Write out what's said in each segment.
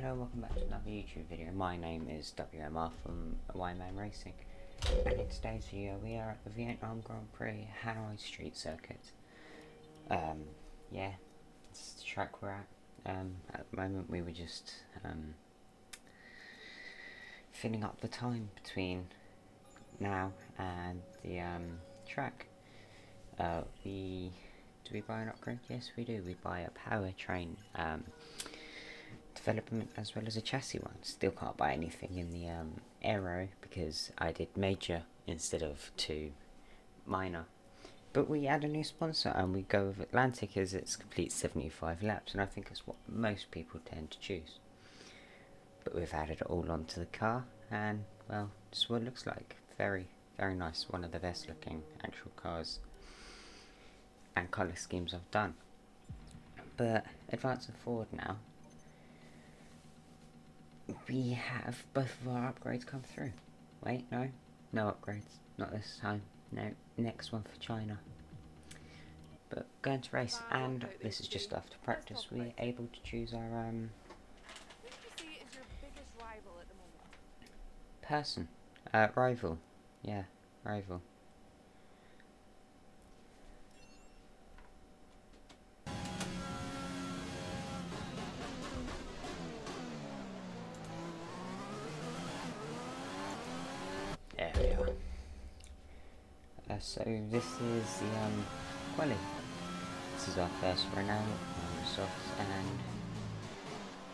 Hello, welcome back to another YouTube video. My name is WMR from Wyman Racing, and in today's video we are at the Vietnam Grand Prix Hanoi Street Circuit. Yeah, it's the track we're at. At the moment we were just filling up the time between now and the track. Do we buy an upgrade? Yes, we do. We buy a powertrain development as well as a chassis one. Still can't buy anything in the aero because I did major instead of 2 minor. But we add a new sponsor and we go with Atlantic as it's complete 75 laps, and I think it's what most people tend to choose. But we've added it all onto the car, and well, this is what it looks like. Very, very nice. One of the best looking actual cars and colour schemes I've done. But advancing forward now, we have both of our upgrades come through. Wait, no upgrades, not this time. No, next one for China. But going to race, and this is just after practice. We're able to choose our person, rival. Yeah, rival. There we are. So this is the quali. This is our first run out on the softs, and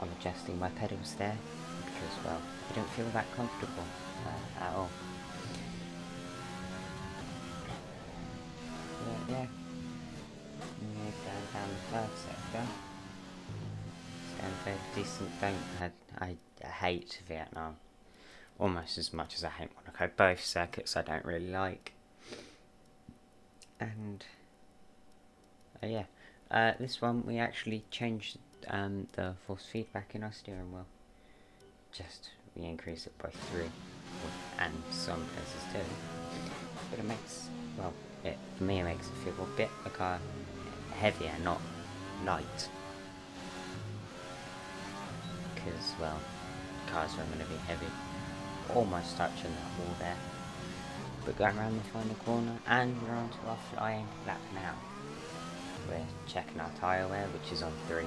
I'm adjusting my pedals there because, well, I don't feel that comfortable at all. But yeah, going down the third sector. It's going very decent. I hate Vietnam almost as much as I hate Monaco. Both circuits I don't really like. And yeah, this one we actually changed the force feedback in our steering wheel. We increase it by 3, and some places too. But it makes, well, for me it makes it feel a bit like a heavier, not light. Because, well, cars are going to be heavy. Almost touching that wall there. But going around the final corner, and we're on to our flying lap now. We're checking our tyre wear, which is on 3%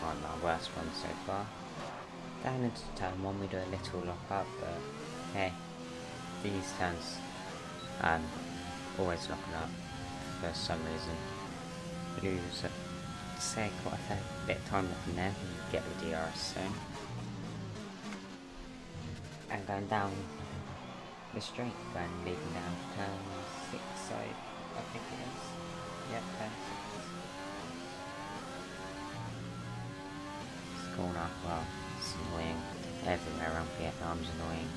on our worst one so far. Down into turn 1 we do a little lock up, but hey, these turns always locking up for some reason. Lose say quite a fair bit of time left in there. We get the DRS soon. And going down the straight, leading down turn 6 side, I think it is. Yep, turn 6. This corner, well, it's annoying. Everywhere around Vietnam's annoying.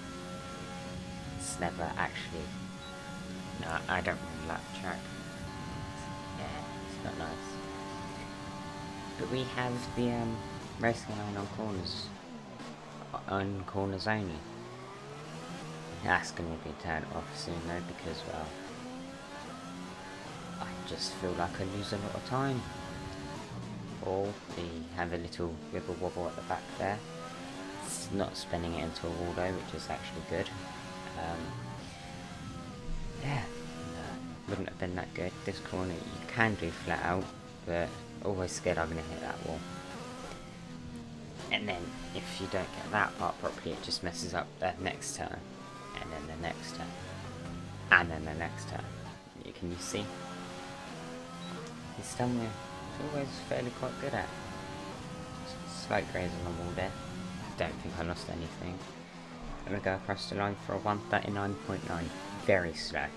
It's never actually, no, I don't really like the track. Yeah, it's not nice. But we have the racing line on corners only. That's going to be turned off soon though, because, well, I just feel like I lose a lot of time. Or we have a little wibble wobble at the back there. It's not spinning it into a wall though, which is actually good. Yeah, wouldn't have been that good. This corner you can do flat out, but always scared I'm going to hit that wall. And then if you don't get that part properly, it just messes up the next turn. And then the next turn, and then the next turn. Can you see? It's done with. It's always fairly quite good at. Slight graze on the wall there. Don't think I lost anything. Let me go across the line for a 139.9. Very slow.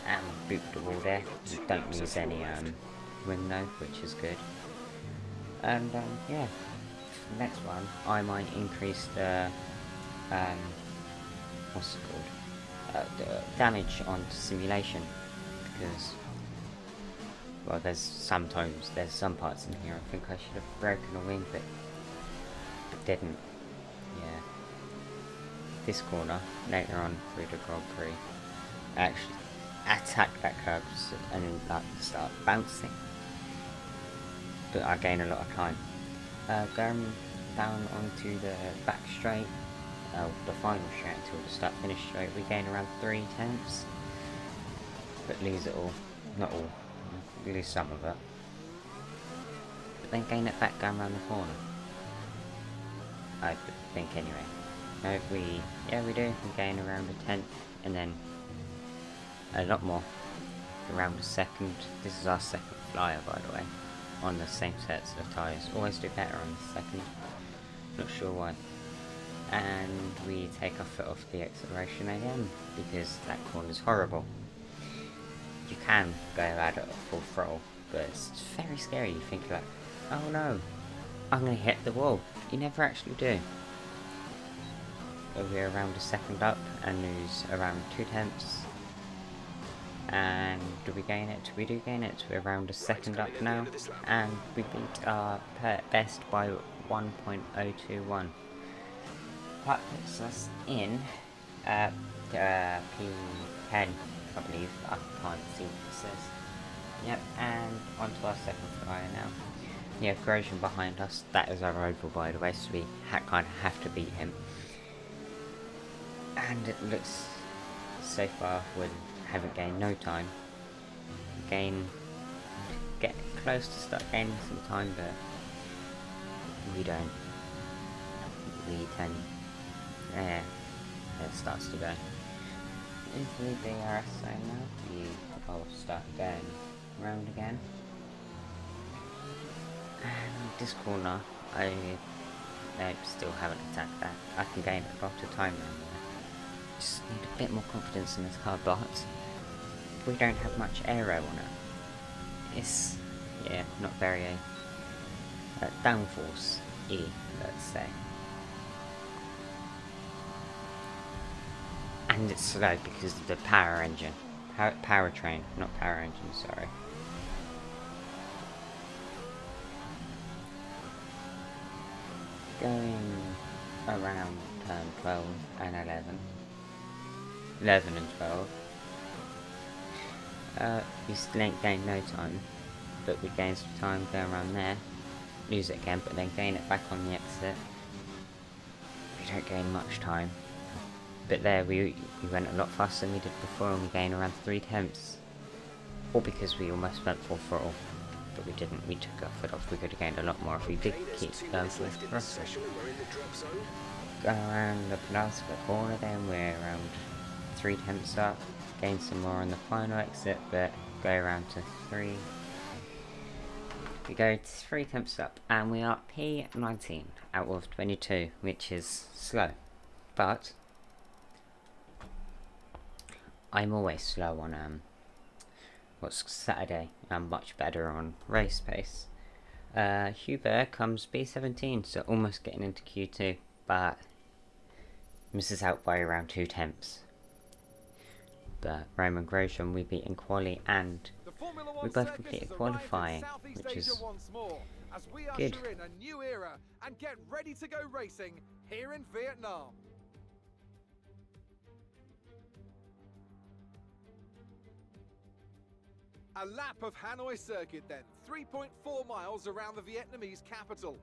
And boot the wall there. Don't lose any wing though, which is good. And yeah, for the next one I might increase the what's it called? The damage on simulation, because, well, there's some parts in here I think I should have broken a wing, but didn't. Yeah. This corner later on through the Grand Prix, actually attack that curb and like start bouncing, but I gain a lot of time. Going down onto the back straight, the final straight until the start finish straight, we gain around 3/10, but lose it all. Not all, lose some of it. But then gain it back going around the corner. I think anyway. No, we do. We gain around a 10th, and then a lot more. Around a second. This is our second flyer, by the way, on the same sets of tyres. Always do better on the second. Not sure why. And we take our foot off the acceleration again, because that corner's horrible. You can go at it at full throttle, but it's very scary. You think like, oh no, I'm going to hit the wall. You never actually do. So we're around a second up and lose around 2/10. And do we gain it? We do gain it. We're around a second up now, and we beat our best by 1.021. That puts us in P10, I believe. I can't see what it says. Yep, and onto our second flyer now. Yeah, Grosjean behind us. That is our oval, by the way, so we kind of have to beat him. And it looks so far we haven't gained no time. Get close to start gaining some time, but we don't. We tend. Yeah, it starts to go. Into the DRS zone now. I'll start going round again. And this corner, I still haven't attacked that. I can gain a lot of time around there. Just need a bit more confidence in this car, but we don't have much aero on it. It's, not very downforce E, let's say. And it's slow because of the power engine. Powertrain, not power engine, sorry. Going around turn 12 and 11. 11 and 12. We still ain't gained no time, but we gain some time going around there. Lose it again, but then gain it back on the exit. We don't gain much time. But there, we went a lot faster than we did before, and we gained around 3/10. All because we almost went full throttle, but we didn't. We took our foot off. We could have gained a lot more if we did keep going full throttle. Go around the penultimate corner, then we're around 3/10 up. Gain some more on the final exit, but go around to 3. We go 3/10 up, and we are P19 out of 22, which is slow, but I'm always slow on what's Saturday. I'm much better on race pace. Huber comes B17, so almost getting into Q2, but misses out by around 2/10. But Roman Grosjean we beat in quali, and we both completed qualifying, which is good. In a new era and get ready to go racing here in Vietnam. A lap of Hanoi circuit then, 3.4 miles around the Vietnamese capital.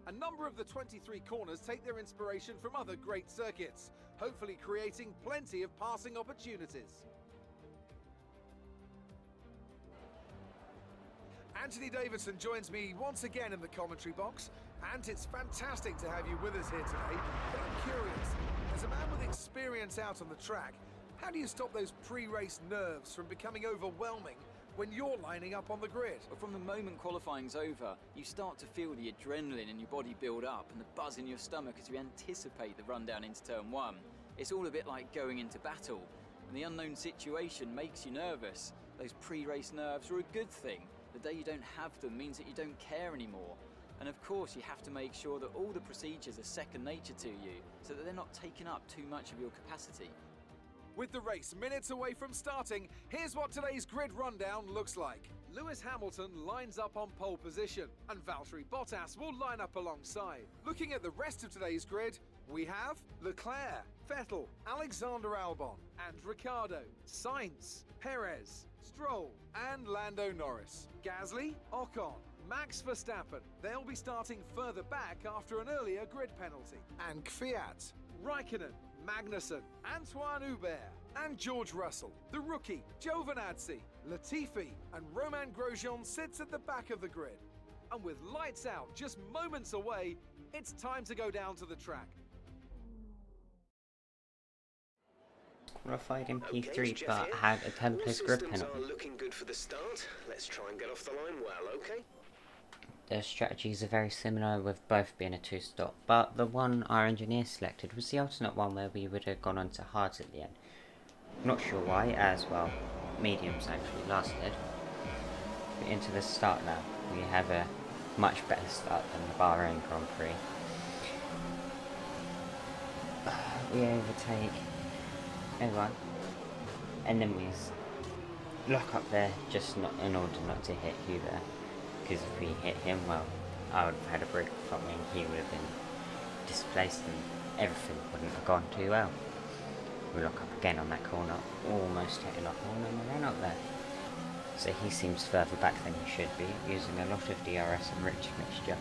A number of the 23 corners take their inspiration from other great circuits, hopefully creating plenty of passing opportunities. Anthony Davidson joins me once again in the commentary box, and it's fantastic to have you with us here today. But I'm curious, as a man with experience out on the track, how do you stop those pre-race nerves from becoming overwhelming when you're lining up on the grid? Well, from the moment qualifying's over, you start to feel the adrenaline in your body build up and the buzz in your stomach as you anticipate the rundown into turn 1. It's all a bit like going into battle, and the unknown situation makes you nervous. Those pre-race nerves are a good thing. The day you don't have them means that you don't care anymore. And of course, you have to make sure that all the procedures are second nature to you, so that they're not taking up too much of your capacity. With the race minutes away from starting, here's what today's grid rundown looks like. Lewis Hamilton lines up on pole position, and Valtteri Bottas will line up alongside. Looking at the rest of today's grid, we have Leclerc, Vettel, Alexander Albon, and Ricciardo, Sainz, Perez, Stroll, and Lando Norris. Gasly, Ocon, Max Verstappen. They'll be starting further back after an earlier grid penalty. And Kvyat, Raikkonen, Magnussen, Antoine Hubert, and George Russell. The rookie, Giovinazzi, Latifi, and Romain Grosjean sits at the back of the grid. And with lights out just moments away, it's time to go down to the track. Qualified in P3, Okay, Jeff but here. had a 10 All place grid systems penalty. are looking good for the start. Let's try and get off the line well, okay? The strategies are very similar with both being a 2-stop, but the one our engineer selected was the alternate one where we would have gone on to hards at the end. Not sure why, as well, mediums actually lasted. But into the start now, we have a much better start than the Bahrain Grand Prix. We overtake everyone, and then we lock up there just not in order not to hit Hubert, because if we hit him, well, I would have had a break from me and he would have been displaced and everything wouldn't have gone too well. We lock up again on that corner, almost hitting a horn and we ran up there. So he seems further back than he should be, using a lot of DRS and rich mixture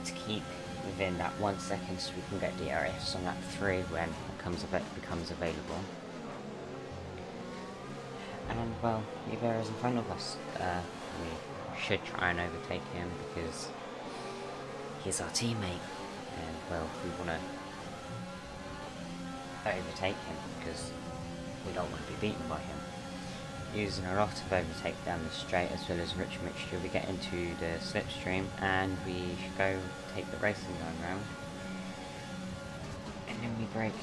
to keep within that 1 second so we can get DRS on lap 3 when it becomes available. And well, Hubert is in front of us. We should try and overtake him because he's our teammate, and well, we want to overtake him because we don't want to be beaten by him. Using a lot of overtake down the straight as well as rich mixture, we get into the slipstream and we should go take the racing line round. And then we brake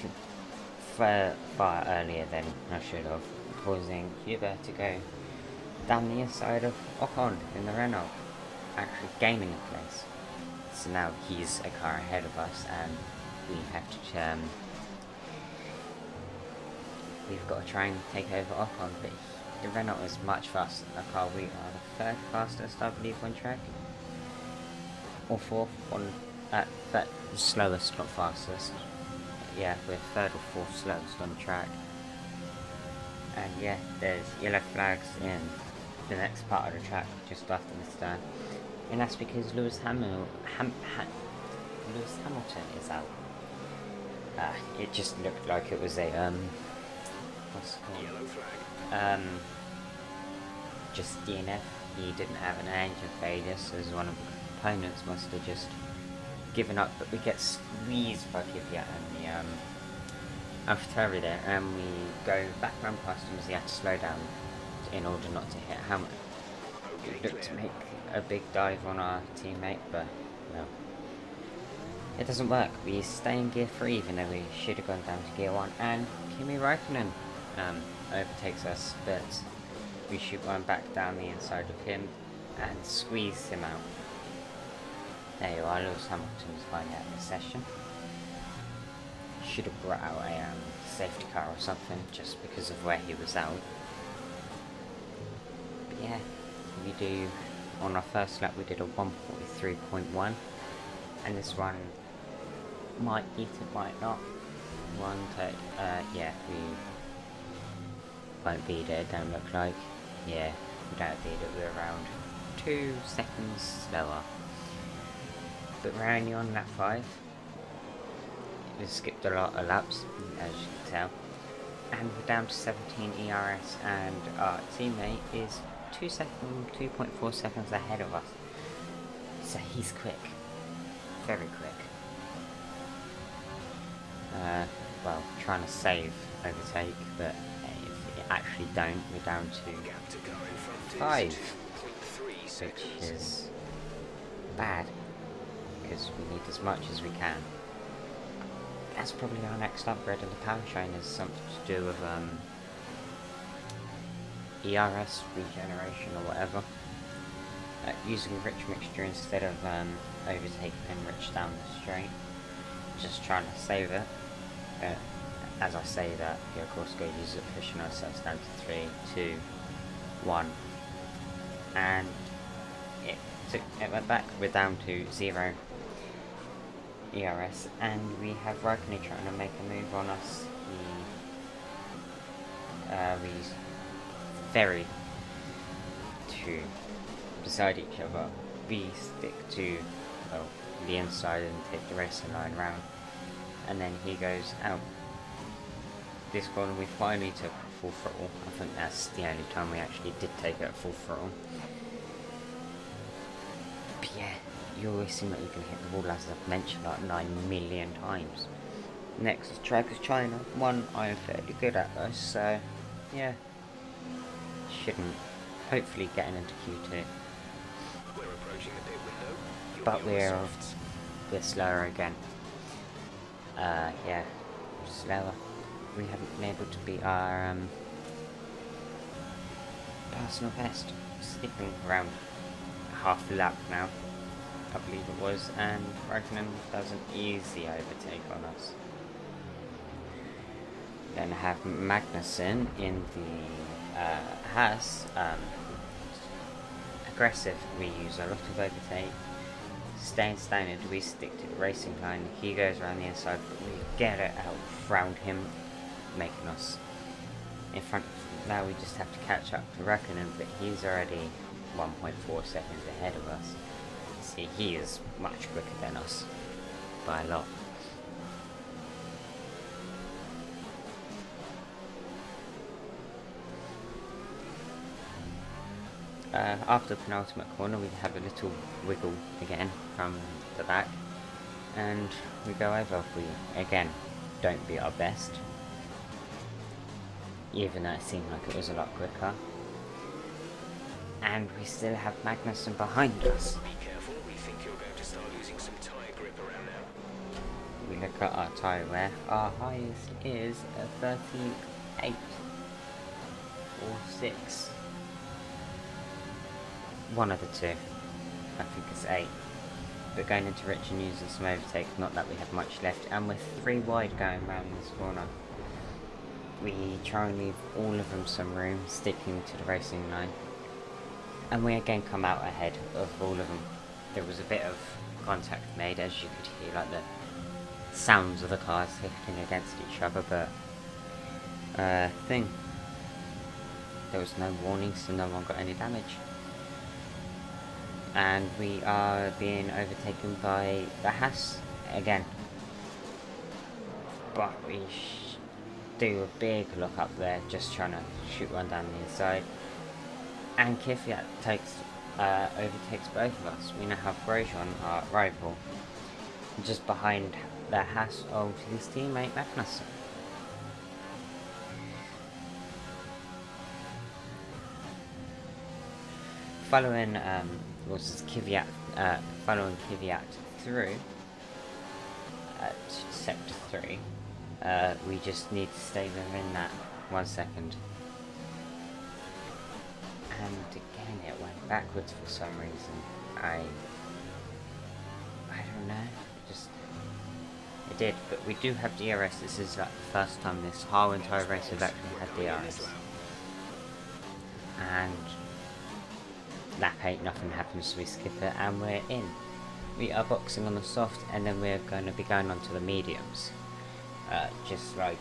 far earlier than I should have, causing Hubert to go down the inside of Ocon in the Renault, actually gaining a place. So now he's a car ahead of us and we have to we've got to try and take over Ocon, but the Renault is much faster than the car. We are the third fastest, I believe, on track, or fourth on but slowest, not fastest. Yeah, we're third or fourth slowest on track. And yeah, there's yellow flags in the next part of the track just after this turn, and that's because Lewis Hamilton is out. It just looked like it was a what's it called? Yellow flag. Just DNF. He didn't have an engine failure, so one of the components must have just given up. But we get squeezed by Kvyat and the AlphaTauri there, and we go back around past him as he had to slow down in order not to hit Hamilton. We looked to make a big dive on our teammate, but no. It doesn't work. We stay in gear 3 even though we should have gone down to gear 1, and Kimi Raikkonen overtakes us, but we shoot one back down the inside of him and squeeze him out. There you are, Lewis Hamilton's finally out of the session. Should have brought out a safety car or something just because of where he was out. But yeah, we do, on our first lap we did a 1:43.1, and this one might beat it, might not. Yeah, we won't beat it, don't look like. Yeah, we don't beat it, we're around 2 seconds slower. But we're only on lap 5. We skipped a lot of laps, as you can tell. And we're down to 17 ERS, and our teammate is 2.4 seconds ahead of us. So he's quick. Very quick. Well, trying to save overtake, but if you actually don't, we're down to Gap to go in front is 5, 2.3 which seconds. is bad, because we need as much as we can. That's probably our next upgrade of the powertrain, is something to do with ERS regeneration or whatever. Using rich mixture instead of overtaking rich down the straight. Just trying to save it. As I say that, we of course go use it, pushing ourselves down to 3, 2, 1, and it went back. We're down to 0 ERS, and we have Raikkonen trying to make a move on us. He's very two beside each other, we stick to, well, the inside and take the racing line round, and then he goes out. This corner we finally took full throttle. I think that's the only time we actually did take it at full throttle. But yeah, you always seem like you can hit the wall, as I've mentioned like 9 million times. Next track is China, one I'm fairly good at though, so yeah, shouldn't, hopefully getting into Q2. We're approaching the pit window. You'll But be on the we're softs. a bit slower again. Yeah, slower. We haven't been able to beat our personal best. Skipping around half a lap now, I believe it was, and Raikkonen does an easy overtake on us. Then have Magnussen in the Haas. Aggressive, we use a lot of overtake. Staying standard, we stick to the racing line. He goes around the inside, but we get it out round him, making us in front of him. Now we just have to catch up to Raikkonen, but he's already 1.4 seconds ahead of us. See, he is much quicker than us by a lot. After the penultimate corner, we have a little wiggle again from the back, and we go over. We again don't beat our best, even though it seemed like it was a lot quicker. And we still have Magnussen behind us. Be careful, we think you're going to start losing some tyre grip around now. We look at our tyre wear. Our highest is a 38 or 6. One of the two. I think it's 8. But going into rich and using some overtake, not that we have much left, and we're 3 wide going round this corner. We try and leave all of them some room, sticking to the racing line. And we again come out ahead of all of them. There was a bit of contact made, as you could hear, like the sounds of the cars hitting against each other, but there was no warning, so no one got any damage. And we are being overtaken by the Haas again. But we do a big look up there, just trying to shoot one down the inside. And Kvyat overtakes both of us. We now have Grosjean, our rival, just behind the Haas of his teammate Magnussen. Following following Kvyat through to sector 3, we just need to stay within that 1 second. And again, it went backwards for some reason. I don't know, it did. But we do have DRS. This is like the first time this whole entire race we've actually had DRS. And lap 8, nothing happens, so we skip it, and we're in. We are boxing on the soft, and then we're going to be going on to the mediums. Just like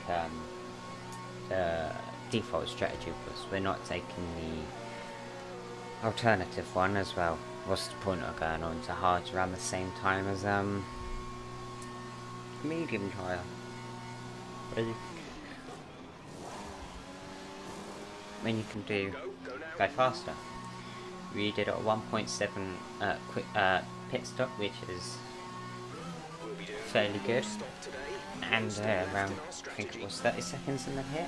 the default strategy was. We're not taking the alternative one as well. What's the point of going on to hards around the same time as medium tyre? When you can go faster. We did a 1.7 quick pit stop, which is fairly good, and around, I think it was 30 seconds in the hit.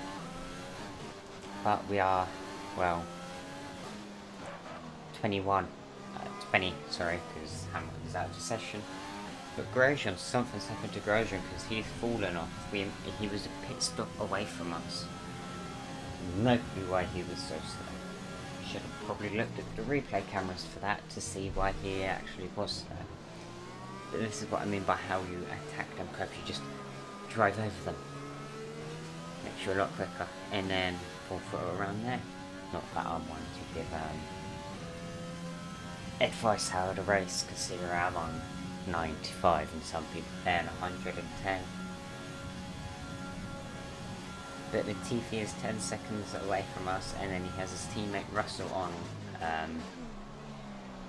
But we are, well, 20, sorry, because Hamilton's out of session. But Grosjean, something's happened to Grosjean because he's fallen off. He was a pit stop away from us. No clue why he was so slow. Should have probably looked at the replay cameras for that to see why he actually was slow. But this is what I mean by how you attack them crabs. You just drive over them. Makes you a lot quicker. And then pull through around there. Not that I'm one to give advice how to race, considering I'm on 95 and some people there 110. But Latifi is 10 seconds away from us, and then he has his teammate Russell on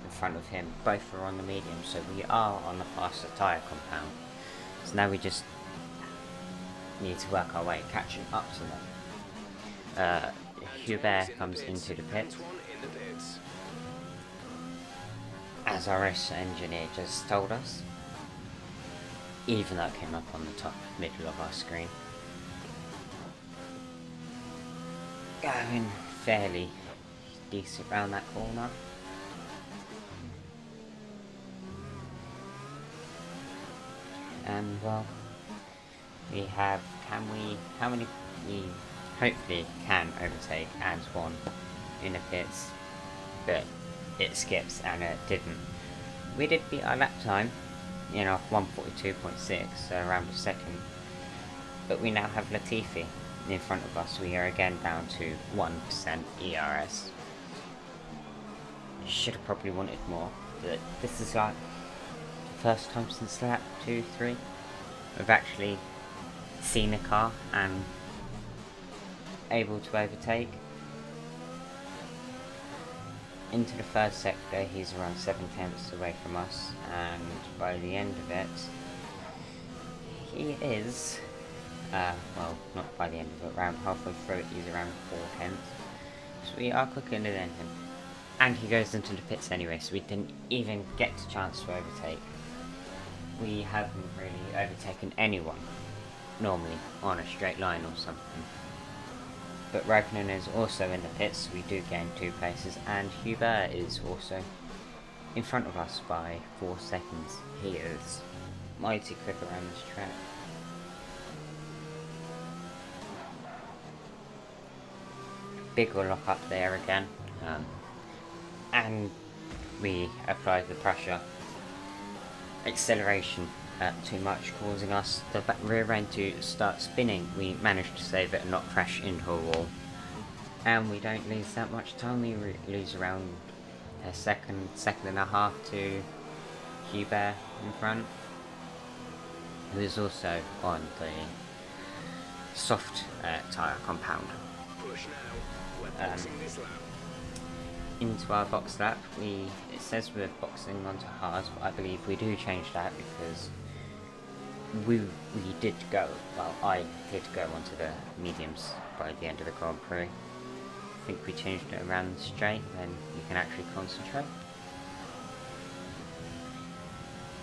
in front of him. Both are on the medium, so we are on the faster tyre compound. So now we just need to work our way catching up to them. Hubert comes into the pit, as our race engineer just told us, even though it came up on the top middle of our screen. Going fairly decent round that corner. And well, we have, how many we hopefully can overtake Antoine in the pits, but it skips and it didn't. We did beat our lap time in our 1:42.6, so around a second, but we now have Latifi in front of us. We are again down to 1% ERS. Should have probably wanted more, but this is like the first time since lap 2-3 we've actually seen a car and able to overtake. Into the third sector, he's around 7/10 away from us, and by the end of it, he is, well, not by the end of it, around halfway through it, he's around 4/10. So we are quicker than him. And he goes into the pits anyway, so we didn't even get the chance to overtake. We haven't really overtaken anyone, normally, on a straight line or something. But Raikkonen is also in the pits, so we do gain 2 places, and Hubert is also in front of us by 4 seconds. He is mighty quick around this track. Big lock up there again, and we apply the pressure. Acceleration too much, causing us the rear end to start spinning. We managed to save it and not crash into a wall, and we don't lose that much time. We lose around a second and a half to Hubert in front, who is also on the soft tyre compound. Push now. We're boxing this lap. Into our box lap, it says we're boxing onto hards, but I believe we do change that because we did go, well, I did go onto the mediums by the end of the Grand Prix. I think we changed it around the straight, then you can actually concentrate.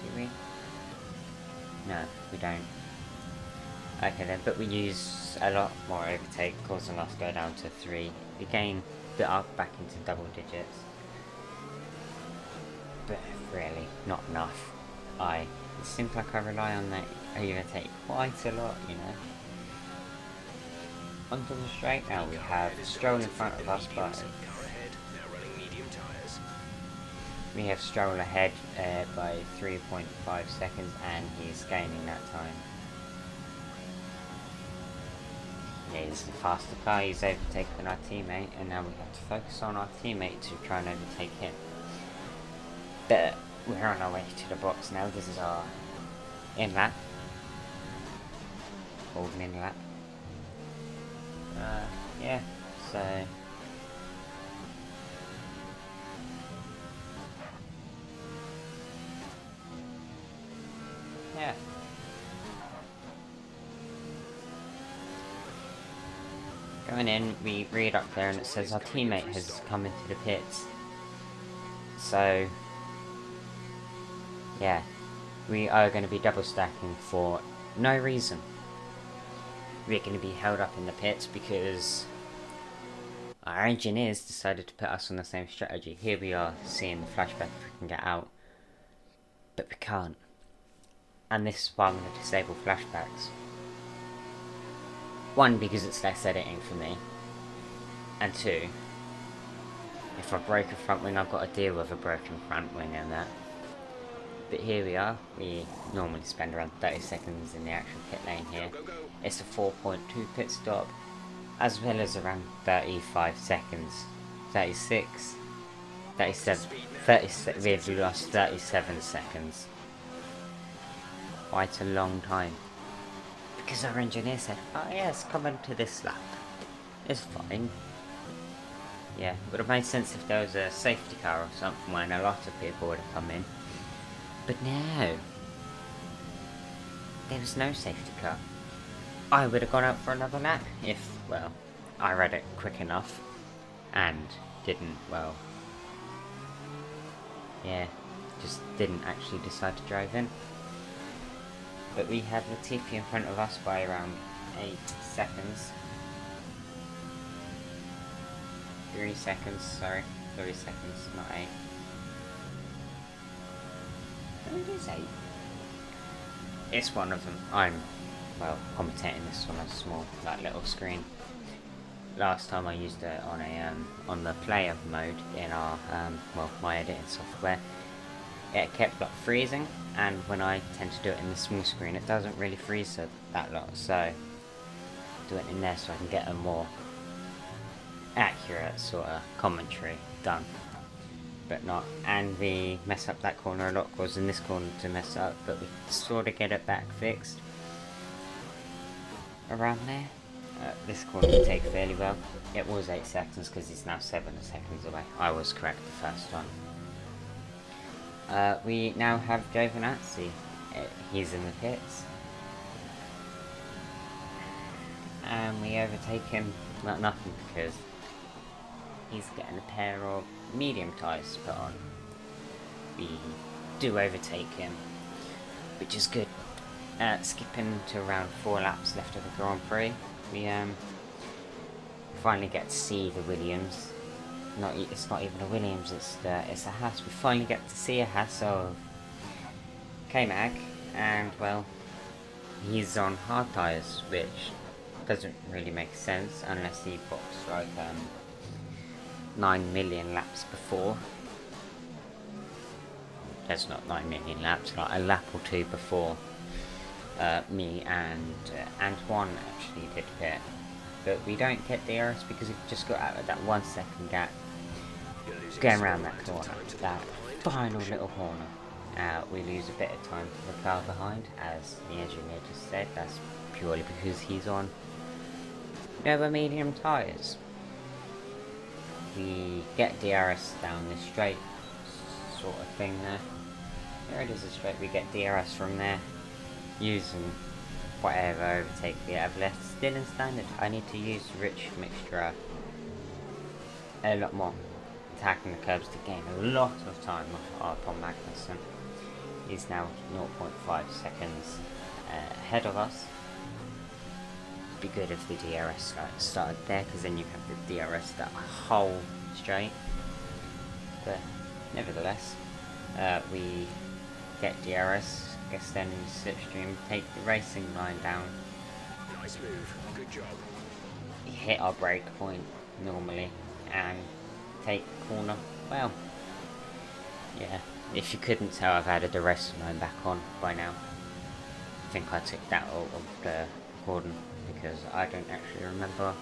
Do we? No, we don't. Okay then, but we use a lot more overtake, causing us to go down to 3. We gain the arc back into double digits, but really not enough. It seems like I rely on that overtake quite a lot, you know. Onto the straight now, we have Stroll in front of us, but we have Stroll ahead by 3.5 seconds, and he's gaining that time. He's the faster car, he's overtaken our teammate, and now we have to focus on our teammate to try and overtake him. But we're on our way to the box now. This is our in-lap. Golden in-lap. Yeah, so... yeah. Going in, we read up there and it says our teammate has come into the pits. So, yeah, we are going to be double stacking for no reason. We're going to be held up in the pits because our engineers decided to put us on the same strategy. Here we are seeing the flashback if we can get out, but we can't. And this is why I'm going to disable flashbacks. 1, because it's less editing for me, and 2, if I break a front wing I've got to deal with a broken front wing and that. But here we are, we normally spend around 30 seconds in the actual pit lane here. It's a 4.2 pit stop, as well as around 35 seconds, 36, 37, we've lost 37 seconds. Quite a long time. Because our engineer said, oh yes, come into this lap. It's fine. Yeah, would have made sense if there was a safety car or something when a lot of people would have come in. But no. There was no safety car. I would have gone out for another lap if, well, I read it quick enough and didn't, well, yeah, just didn't actually decide to drive in. But we had Latifi in front of us by around 8 seconds. 3 seconds, sorry. 3 seconds, not 8. Oh, it is 8. It's one of them. I'm, well, commentating this on a small, like, little screen. Last time I used it on a, on the player mode in our, well, my editing software, it kept, like, freezing, and when I tend to do it in the small screen, it doesn't really freeze that lot, so do it in there so I can get a more accurate sort of commentary done. But not, and we mess up that corner a lot, causing this corner to mess up, but we sort of get it back fixed around there. This corner we take fairly well. It was 8 seconds because it's now 7 seconds away. I was correct the first time. We now have Giovinazzi. He's in the pits. And we overtake him, not nothing, because he's getting a pair of medium tyres put on. We do overtake him, which is good. Skipping to around 4 laps left of the Grand Prix, we finally get to see the Williams. It's not even a Williams, it's a Haas. We finally get to see a Haas of K-Mag, and well, he's on hard tyres, which doesn't really make sense unless he boxed like 9 million laps before. That's not 9 million laps, like a lap or two before me and Antoine actually did pit. But we don't get DRS because it just got out of that 1 second gap going around that corner, that final little corner. We lose a bit of time to the car behind, as the engineer just said. That's purely because he's on never medium tyres. We get DRS down this straight sort of thing there. There it is, a straight. We get DRS from there, using whatever overtake we have left. Still in standard. I need to use rich mixture a lot more, attacking the curbs to gain a lot of time off Tom Magnussen. He's now 0.5 seconds ahead of us. Be good if the DRS started there, because then you have the DRS that whole straight. But nevertheless, we get DRS, extend the slipstream, take the racing line down. Nice move. Good job. Hit our brake point normally and take the corner. Well, yeah. If you couldn't tell, I've added the racing line back on by now. I think I took that out of the recording because I don't actually remember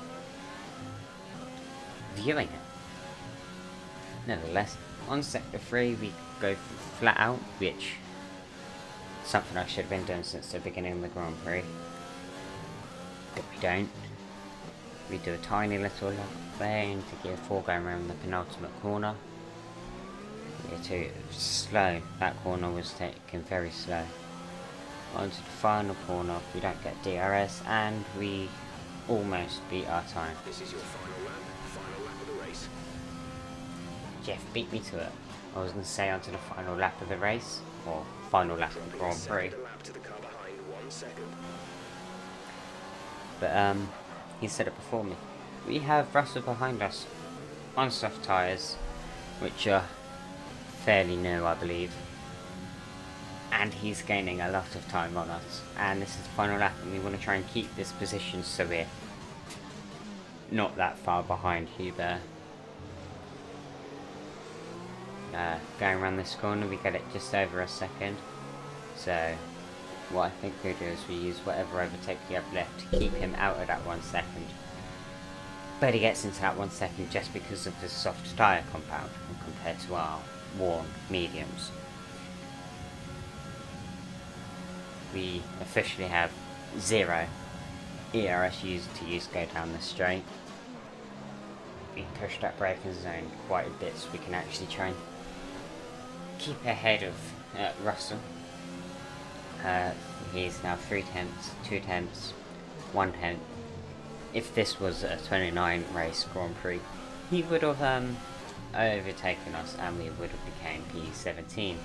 viewing it. Nevertheless, on sector 3 we go flat out, which is something I should have been doing since the beginning of the Grand Prix. But we don't. We do a tiny little lap there into gear 4 going around the penultimate corner. Gear 2 slow, that corner was taken very slow. Onto the final corner, we don't get DRS and we almost beat our time. This is your final lap of the race. Jeff beat me to it. I was going to say onto the final lap of the race, or final lap of the Grand Prix. Lap to the car behind, 1 second. But he said it before me. We have Russell behind us on soft tyres, which are fairly new, I believe. And he's gaining a lot of time on us. And this is the final lap, and we want to try and keep this position so we're not that far behind Hubert. Going around this corner, we get it just over a second. So what I think we do is we use whatever overtake we have left to keep him out of that 1 second. But he gets into that 1 second just because of the soft tyre compound compared to our worn mediums. We officially have 0 ERS used to use go down the straight. we push that braking zone quite a bit so we can actually try and keep ahead of Russell. He's now 3 tenths, 2 tenths, 1 tenth. If this was a 29 race Grand Prix, he would have overtaken us and we would have became P17.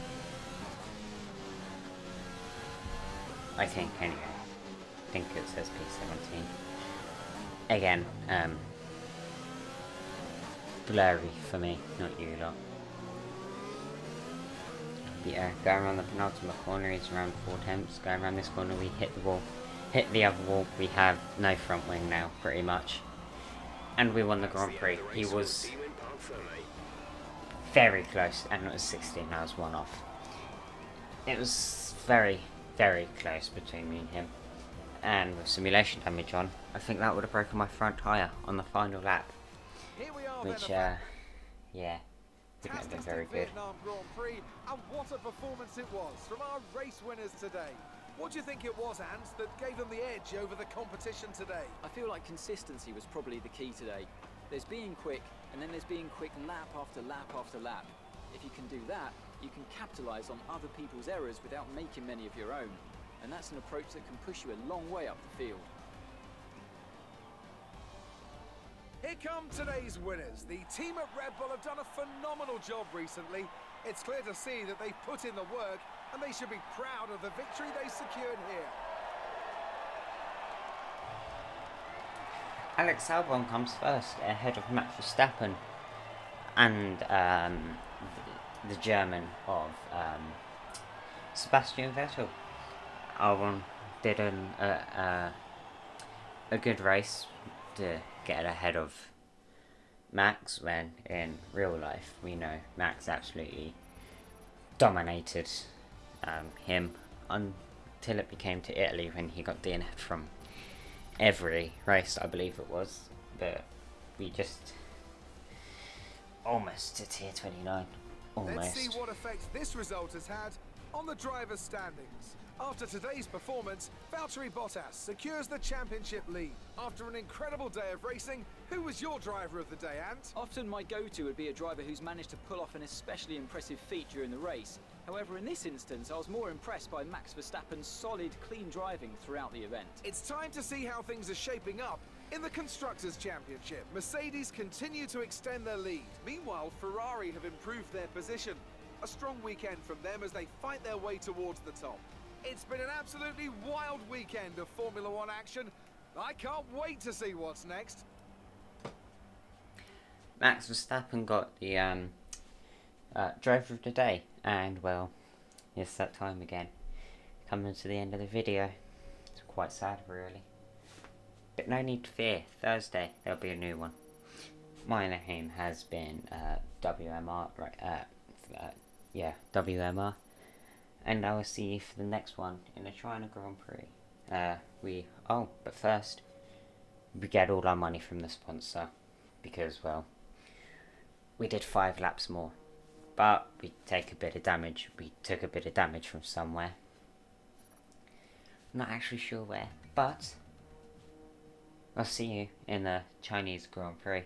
I think, anyway. I think it says P17. Again, blurry for me, not you lot. But yeah, going around the penultimate corner is around 4 tenths. Going around this corner we hit the wall. Hit the other wall, we have no front wing now, pretty much. And we won the Grand Prix. He was very close, and it was 16, I was 1 off. It was very, very close between me and him. And with simulation damage on, I think that would have broken my front tyre on the final lap. Here we are, Which, yeah, wouldn't have been very good. Vietnam Grand Prix, and what a performance it was from our race winners today. What do you think it was, Ant, that gave them the edge over the competition today? I feel like consistency was probably the key today. There's being quick, and then there's being quick lap after lap after lap. If you can do that, you can capitalise on other people's errors without making many of your own. And that's an approach that can push you a long way up the field. Here come today's winners. The team at Red Bull have done a phenomenal job recently. It's clear to see that they've put in the work, and they should be proud of the victory they secured here. Alex Albon comes first, ahead of Max Verstappen and the German of Sebastian Vettel. Albon did a good race to get ahead of Max, when in real life we know Max absolutely dominated him until it became to Italy, when he got DNF from every race, I believe it was. But we just almost to tier 29. Almost. Let's see what effect this result has had on the drivers' standings. After today's performance, Valtteri Bottas secures the championship lead. After an incredible day of racing, who was your driver of the day, Ant? Often my go-to would be a driver who's managed to pull off an especially impressive feat during the race. However, in this instance, I was more impressed by Max Verstappen's solid, clean driving throughout the event. It's time to see how things are shaping up in the Constructors' Championship. Mercedes continue to extend their lead. Meanwhile, Ferrari have improved their position. A strong weekend from them as they fight their way towards the top. It's been an absolutely wild weekend of Formula One action. I can't wait to see what's next. Max Verstappen got the driver of the day, and well, it's that time again. Coming to the end of the video. It's quite sad, really. But no need to fear. Thursday there'll be a new one. My name has been WMR, right? WMR. And I will see you for the next one in the China Grand Prix. But first, we get all our money from the sponsor, because, well, we did 5 laps more, but we take a bit of damage. We took a bit of damage from somewhere. I'm not actually sure where, but I'll see you in the Chinese Grand Prix.